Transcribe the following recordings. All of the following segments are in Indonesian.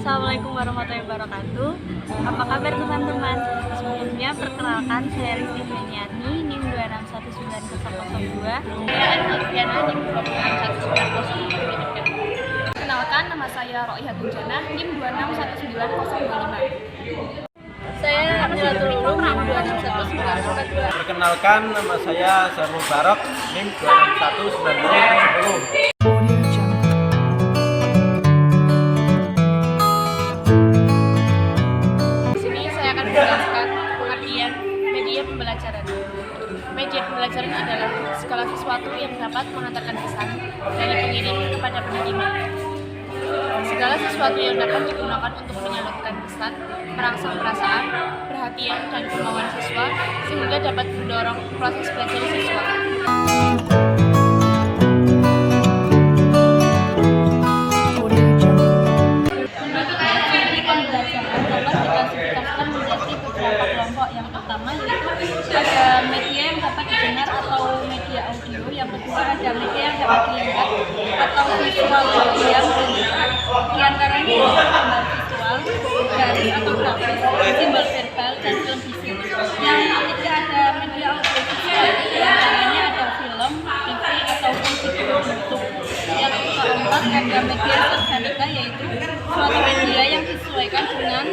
Assalamualaikum warahmatullahi wabarakatuh. Apa kabar teman-teman? Sebelumnya perkenalkan, saya Rizky Fenyani, NIM 261902. Saya Alfiana, NIM 261902. Kenalkan, nama saya Roihatul Janah, NIM 261905. Saya Abdulatul Ulum, NIM 261942. Perkenalkan, nama saya Sarul Barok, NIM 261910. Di sini saya akan menjelaskan pengertian media pembelajaran. Media pembelajaran adalah segala sesuatu yang dapat mengantarkan pesan dari pengirim kepada penerima. Segala sesuatu yang dapat digunakan untuk menyalurkan pesan, merangsang perasaan, perhatian, dan kemauan siswa sehingga dapat mendorong proses belajar siswa. Media pembelajaran dapat diklasifikasikan menjadi beberapa kelompok. Yang pertama yaitu ada media yang dapat didengar atau media audio. Yang kedua ada media yang dapat dilihat atau visual media. Di antaranya gambar visual, garis atau grafis, simbol verbal, dan film visual. Yang ketiga ada media audio visual. Di antaranya ada film, TV, ataupun video bentuk. Yang keempat ada media organika, yaitu suatu media yang disesuaikan dengan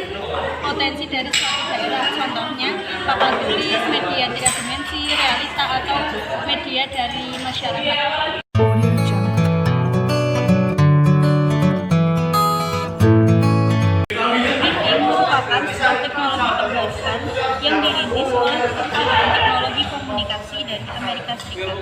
potensi dari suatu daerah. Contohnya papan tulis, media tiga dimensi, realita, atau media dari masyarakat. Merupakan sebuah teknologi terbarukan yang dirintis oleh perusahaan teknologi komunikasi dari Amerika Serikat.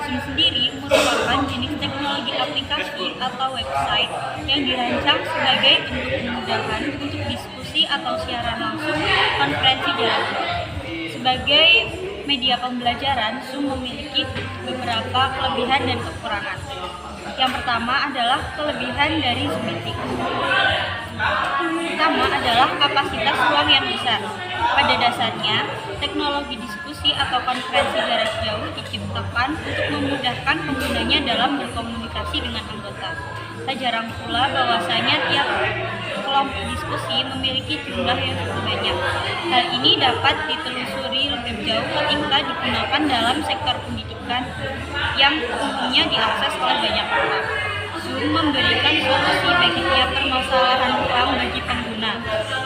Zoom sendiri merupakan jenis teknologi aplikasi atau website yang dirancang sebagai bentuk kemudahan untuk diskusi atau siaran langsung konferensi jarak jauh. Sebagai media pembelajaran, Zoom memiliki beberapa kelebihan dan kekurangan. Yang pertama adalah kelebihan dari Zoom Meeting. Pertama adalah kapasitas ruang yang besar. Pada dasarnya, teknologi diskusi atau konferensi jarak jauh diciptakan untuk memudahkan penggunanya dalam berkomunikasi dengan anggota. Tak jarang pula bahwasanya tiap kelompok diskusi memiliki jumlah yang cukup banyak. Hal ini dapat ditelusuri lebih jauh ketika digunakan dalam sektor pendidikan yang umumnya diakses oleh banyak orang. Zoom memberikan solusi bagi tiap permasalahan ruang bagi pengguna.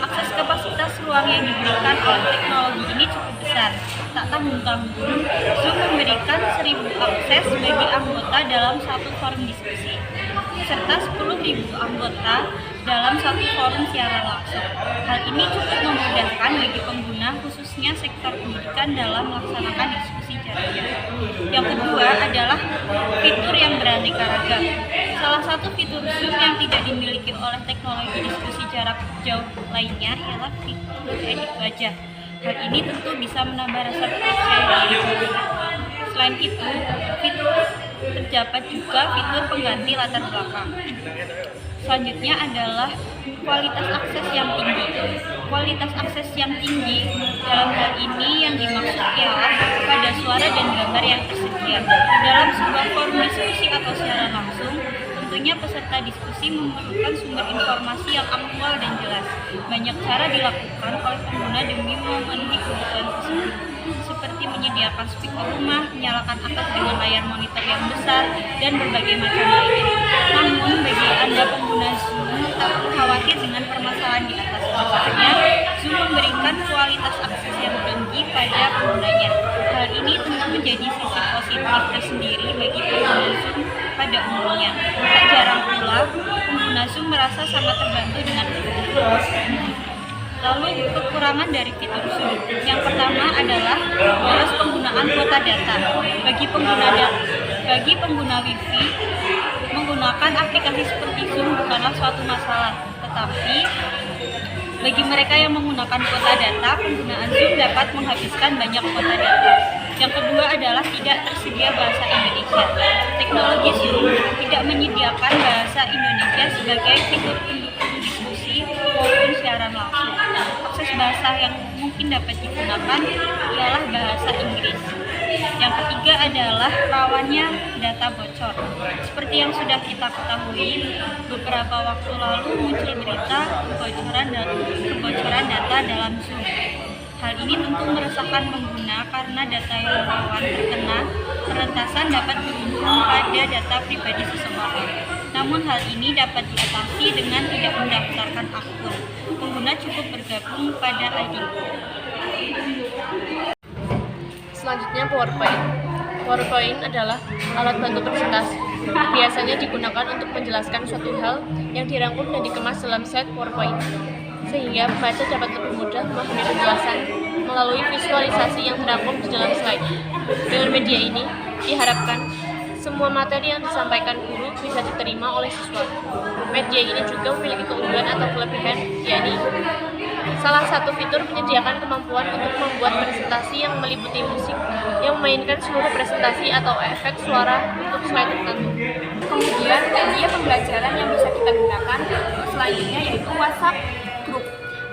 Akses kapasitas ruang yang diberikan oleh teknologi ini cukup besar. Tak tanggung-tanggung, Zoom memberikan 1.000 akses bagi anggota dalam satu forum diskusi, serta 10.000 anggota dalam satu forum siaran langsung. Hal ini cukup memudahkan bagi pengguna, khususnya sektor pendidikan, dalam melaksanakan diskusi jarak jauh. Yang kedua adalah fitur yang beraneka ragam. Salah satu fitur Zoom yang tidak dimiliki oleh teknologi diskusi jarak jauh lainnya ialah fitur edit wajah. Hal ini tentu bisa menambah rasa percaya diri. Selain itu, terdapat juga fitur pengganti latar belakang. Selanjutnya adalah kualitas akses yang tinggi. Kualitas akses yang tinggi dalam hal ini yang dimaksud ialah pada suara dan gambar yang tersedia. Dalam sebuah forum diskusi atau siaran langsung, tentunya peserta diskusi memerlukan sumber informasi yang aktual dan jelas. Banyak cara dilakukan oleh pengguna demi memenuhi kebutuhan tersebut, seperti menyediakan speaker rumah, menyalakan atap dengan layar monitor yang besar, dan berbagai macam lainnya. Namun, bagi Anda pengguna Zoom, tak perlu khawatir dengan permasalahan di atas. Masalahnya, Zoom memberikan kualitas akses yang tinggi pada penggunanya. Hal ini tentu menjadi sisi positif tersendiri bagi pengguna Zoom pada umumnya. Tak jarang pula, pengguna Zoom merasa sangat terbantu dengan fitur ini. Lalu kekurangan dari fitur Zoom. Yang pertama adalah boros penggunaan kuota data. Bagi pengguna Wi-Fi, menggunakan aplikasi seperti Zoom bukanlah suatu masalah, tetapi bagi mereka yang menggunakan kuota data, penggunaan Zoom dapat menghabiskan banyak kuota data. Yang kedua adalah tidak tersedia bahasa Indonesia. Teknologi Zoom tidak menyediakan bahasa Indonesia sebagai fitur pendukung diskusi maupun siaran langsung. Akses bahasa yang mungkin dapat digunakan ialah bahasa Inggris. Yang ketiga adalah rawannya data bocor. Seperti yang sudah kita ketahui, beberapa waktu lalu muncul berita kebocoran data dalam Zoom. Hal ini tentu meresahkan pengguna karena data yang rawan terkena peretasan dapat berujung pada data pribadi seseorang. Namun hal ini dapat diatasi dengan tidak mendaftarkan akun. Pengguna cukup bergabung pada ID. Selanjutnya PowerPoint. PowerPoint adalah alat bantu presentasi. Biasanya digunakan untuk menjelaskan suatu hal yang dirangkum dan dikemas dalam slide PowerPoint, sehingga pembaca dapat lebih mudah memahami penjelasan melalui visualisasi yang terangkum di dalam slide. Dengan media ini, diharapkan semua materi yang disampaikan guru bisa diterima oleh siswa. Media ini juga memiliki keunggulan atau kelebihan, yakni salah satu fitur menyediakan kemampuan untuk membuat presentasi yang meliputi musik yang memainkan seluruh presentasi atau efek suara untuk slide tertentu. Kemudian media pembelajaran yang bisa kita gunakan selanjutnya yaitu WhatsApp Group.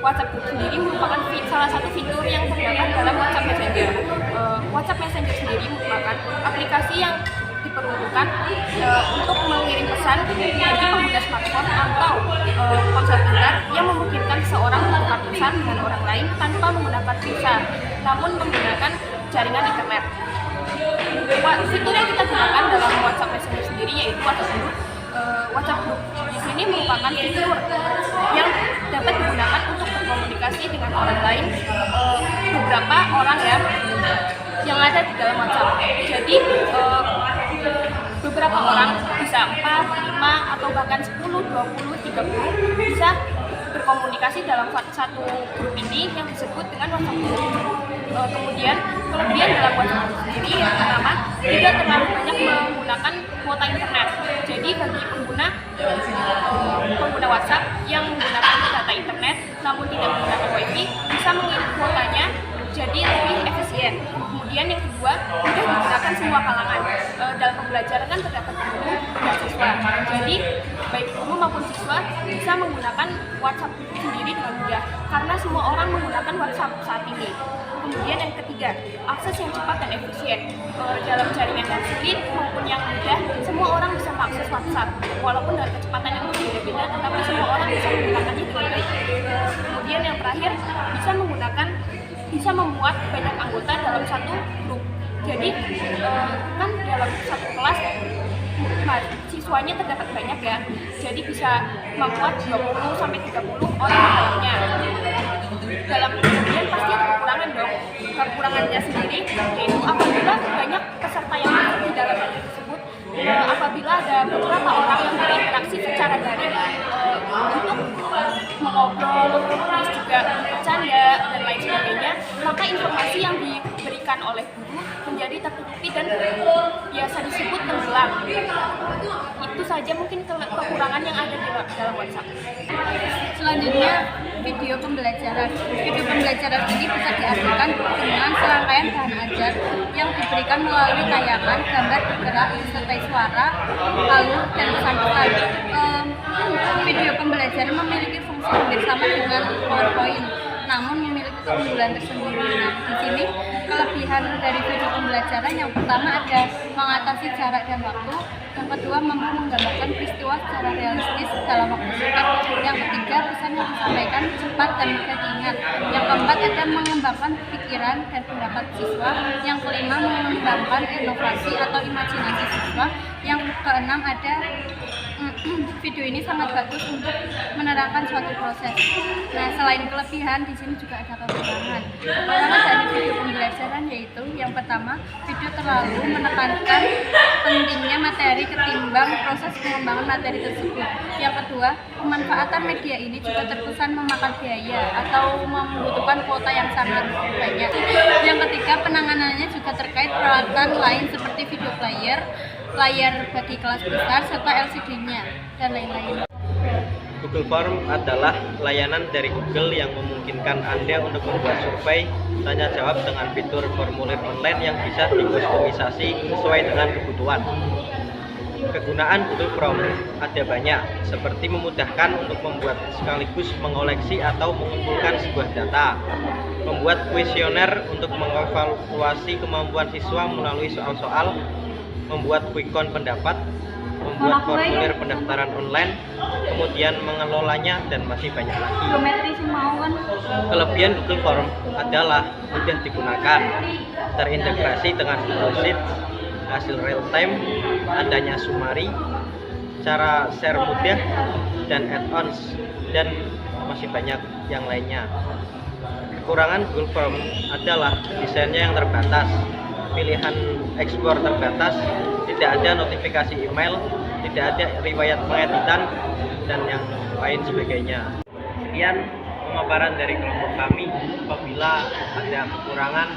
WhatsApp Group sendiri merupakan salah satu fitur yang terdapat dalam WhatsApp Messenger. WhatsApp Messenger sendiri merupakan aplikasi yang diperuntukkan untuk mengirim pesan bagi pengguna smartphone atau ponsel pintar yang memungkinkan seorang bertukar pesan dengan orang lain tanpa menggunakan pulsa, namun menggunakan jaringan internet. Fitur yang kita gunakan dalam WhatsApp Messenger sendiri yaitu WhatsApp Group. WhatsApp Group di sini merupakan fitur yang dapat digunakan untuk berkomunikasi dengan orang lain, beberapa orang yang ada di dalam WhatsApp. Jadi beberapa orang bisa 4, 5 atau bahkan 10, 20, 30 bisa berkomunikasi dalam satu grup ini yang disebut dengan WhatsApp Group. Kemudian kelebihan dalam WhatsApp Group sendiri yang pertama, tidak terlalu banyak menggunakan kuota internet. Jadi bagi pengguna WhatsApp yang menggunakan data internet namun tidak menggunakan WiFi bisa mengirim kuotanya jadi lebih efisien. Kemudian yang kedua, mudah digunakan semua kalangan. Dalam pembelajaran kan terdapat guru dan siswa. Jadi baik guru maupun siswa bisa menggunakan WhatsApp sendiri dengan mudah karena semua orang menggunakan WhatsApp saat ini. Kemudian yang ketiga, akses yang cepat dan efisien. Dalam jaringan yang sulit maupun yang mudah, semua orang bisa mengakses WhatsApp. Walaupun dengan kecepatan yang berbeda-beda, tetapi semua orang bisa menggunakannya dengan baik. Kemudian yang terakhir, bisa memuat banyak anggota dalam satu grup. Jadi kan dalam satu kelas siswanya terdapat banyak ya. Jadi bisa memuat 20 sampai 30 orang dalamnya. Dalam kemudian pasti ada kekurangan dong. Kekurangannya sendiri yaitu apabila banyak peserta yang masuk di dalam hal tersebut, apabila ada beberapa orang yang berinteraksi secara daring untuk mengobrol, terus juga bercanda dan lain sebagainya, maka informasi yang diberikan oleh guru menjadi tertutupi dan biasa disebut tenggelam. Itu saja mungkin kekurangan yang ada di dalam WhatsApp. Selanjutnya, video pembelajaran. Video pembelajaran ini bisa diartikan dengan serangkaian bahan ajar yang diberikan melalui tayangan, gambar bergerak, disertai suara, alur, dan pesan-pesan. Video pembelajaran memiliki fungsi hampir sama dengan PowerPoint, namun memiliki keunggulan tersendiri. Nah, di sini kelebihan dari video pembelajaran yang pertama ada mengatasi jarak dan waktu, yang kedua mampu menggambarkan peristiwa secara realistis dalam waktu singkat, yang ketiga pesan yang disampaikan cepat dan mudah diingat, yang keempat ada mengembangkan pikiran dan pendapat siswa, yang kelima mengembangkan inovasi atau imajinasi siswa, yang keenam ada video ini sangat bagus untuk menerangkan suatu proses. Nah, selain kelebihan, di sini juga ada kekurangan. Kekurangan dari video pembelajaran yaitu yang pertama, video terlalu menekankan pentingnya materi ketimbang proses pengembangan materi tersebut. Yang kedua, pemanfaatan media ini juga terkesan memakan biaya atau membutuhkan kuota yang sangat banyak. Yang ketiga, penanganannya juga terkait peralatan lain seperti video player, layar bagi kelas besar, serta LCD-nya, dan lain-lain. Google Form adalah layanan dari Google yang memungkinkan Anda untuk membuat survei tanya jawab dengan fitur formulir online yang bisa dikustomisasi sesuai dengan kebutuhan. Kegunaan Google Chrome ada banyak, seperti memudahkan untuk membuat sekaligus mengoleksi atau mengumpulkan sebuah data, membuat kuesioner untuk mengevaluasi kemampuan siswa melalui soal-soal, membuat quick count pendapat, membuat formulir pendaftaran online, kemudian mengelolanya, dan masih banyak lagi. Geometri sih mau kan. Kelebihan Google Form adalah mudah digunakan, terintegrasi dengan Google Sheets, hasil real time, adanya summary, cara share mudah, dan add-ons, dan masih banyak yang lainnya. Kekurangan Google Form adalah desainnya yang terbatas, pilihan ekspor terbatas, tidak ada notifikasi email, tidak ada riwayat pengeditan, dan yang lain sebagainya. Sekian pemaparan dari kelompok kami. Apabila ada kekurangan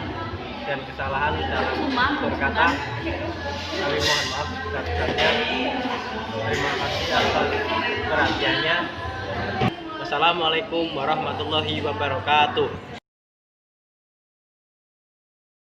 dan kesalahan dalam berkata, kami mohon maaf sebesar-besarnya. Terima kasih atas perhatiannya. Wassalamualaikum warahmatullahi wabarakatuh.